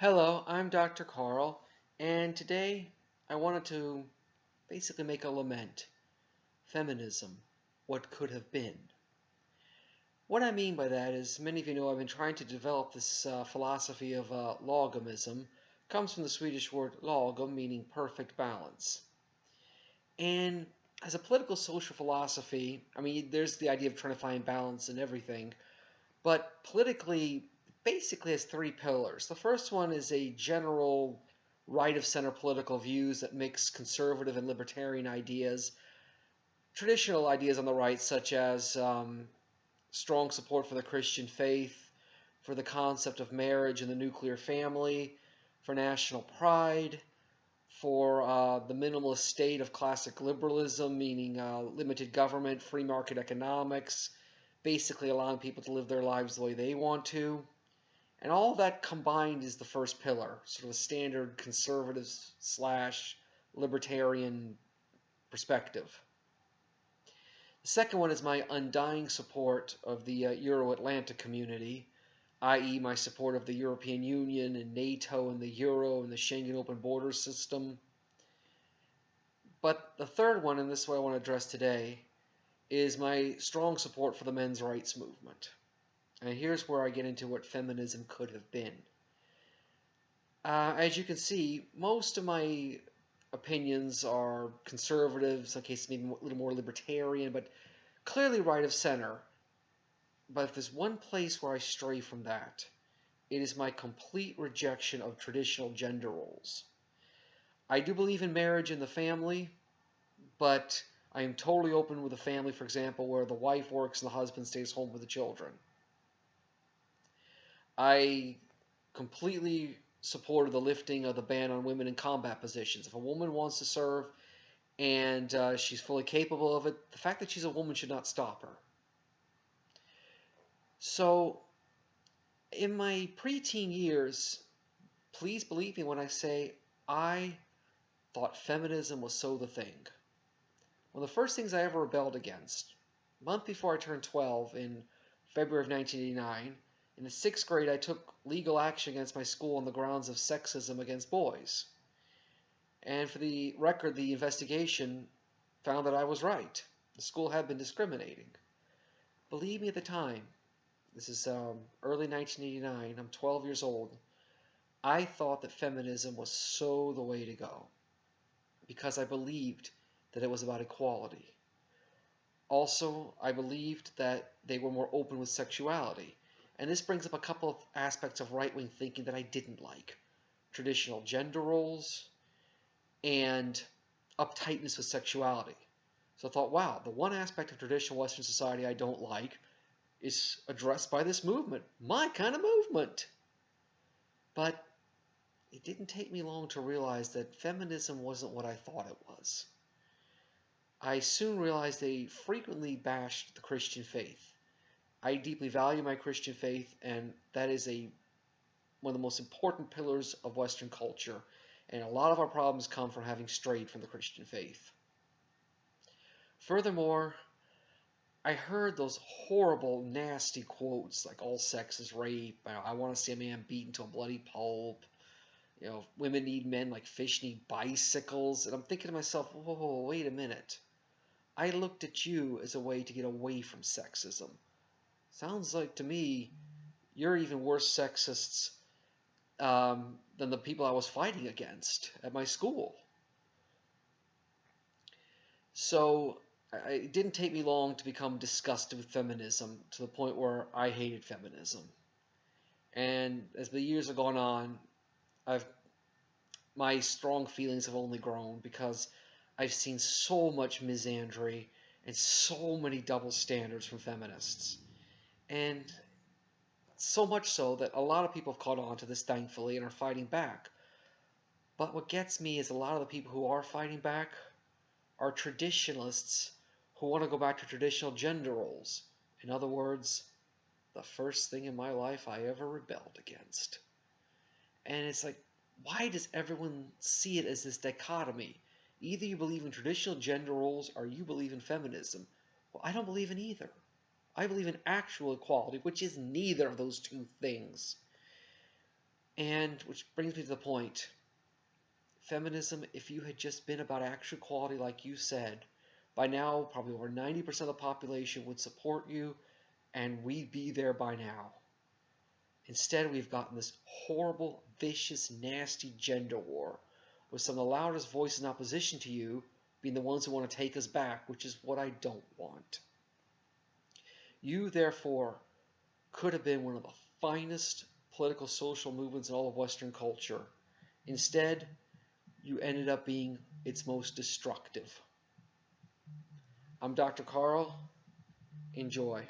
Hello, I'm Dr. Carl, and today I wanted to basically make a lament. Feminism, what could have been. What I mean by that is, many of you know I've been trying to develop this philosophy of logamism. It comes from the Swedish word lagom, meaning perfect balance. And as a political social philosophy, I mean, there's the idea of trying to find balance in everything, but politically, basically has three pillars. The first one is a general right of center political views that mix conservative and libertarian ideas, traditional ideas on the right, such as strong support for the Christian faith, for the concept of marriage and the nuclear family, for national pride, for the minimalist state of classic liberalism, meaning limited government, free market economics, basically allowing people to live their lives the way they want to. And all that combined is the first pillar, sort of a standard conservative slash libertarian perspective. The second one is my undying support of the Euro-Atlantic community, i.e. my support of the European Union and NATO and the Euro and the Schengen open border system. But the third one, and this is what I want to address today, is my strong support for the men's rights movement. And here's where I get into what feminism could have been. As you can see, most of my opinions are conservative, some cases maybe a little more libertarian, but clearly right of center. But if there's one place where I stray from that, it is my complete rejection of traditional gender roles. I do believe in marriage and the family, but I am totally open with a family, for example, where the wife works and the husband stays home with the children. I completely supported the lifting of the ban on women in combat positions. If a woman wants to serve and she's fully capable of it, the fact that she's a woman should not stop her. So, in my preteen years, please believe me when I say I thought feminism was so the thing. One of the first things I ever rebelled against, a month before I turned 12 in February of 1989, in the 6th grade, I took legal action against my school on the grounds of sexism against boys. And for the record, the investigation found that I was right. The school had been discriminating. Believe me, at the time, this is early 1989, I'm 12 years old, I thought that feminism was so the way to go because I believed that it was about equality. Also, I believed that they were more open with sexuality. And this brings up a couple of aspects of right-wing thinking that I didn't like. Traditional gender roles and uptightness with sexuality. So I thought, wow, the one aspect of traditional Western society I don't like is addressed by this movement. My kind of movement. But it didn't take me long to realize that feminism wasn't what I thought it was. I soon realized they frequently bashed the Christian faith. I deeply value my Christian faith, and that is one of the most important pillars of Western culture. And a lot of our problems come from having strayed from the Christian faith. Furthermore, I heard those horrible, nasty quotes like all sex is rape, I want to see a man beaten to a bloody pulp, women need men like fish need bicycles. And I'm thinking to myself, whoa, wait a minute. I looked at you as a way to get away from sexism. Sounds like to me you're even worse sexists than the people I was fighting against at my school. So it didn't take me long to become disgusted with feminism to the point where I hated feminism. And as the years have gone on, my strong feelings have only grown because I've seen so much misandry and so many double standards from feminists. And so much so that a lot of people have caught on to this, thankfully, and are fighting back. But what gets me is a lot of the people who are fighting back are traditionalists who want to go back to traditional gender roles. In other words, the first thing in my life I ever rebelled against. And it's like, why does everyone see it as this dichotomy? Either you believe in traditional gender roles or you believe in feminism. Well, I don't believe in either. I believe in actual equality, which is neither of those two things. And which brings me to the point. Feminism, if you had just been about actual equality like you said, by now probably over 90% of the population would support you, and we'd be there by now. Instead, we've gotten this horrible, vicious, nasty gender war, with some of the loudest voices in opposition to you being the ones who want to take us back, which is what I don't want. You, therefore, could have been one of the finest political social movements in all of Western culture. Instead, you ended up being its most destructive. I'm Dr. Carl. Enjoy.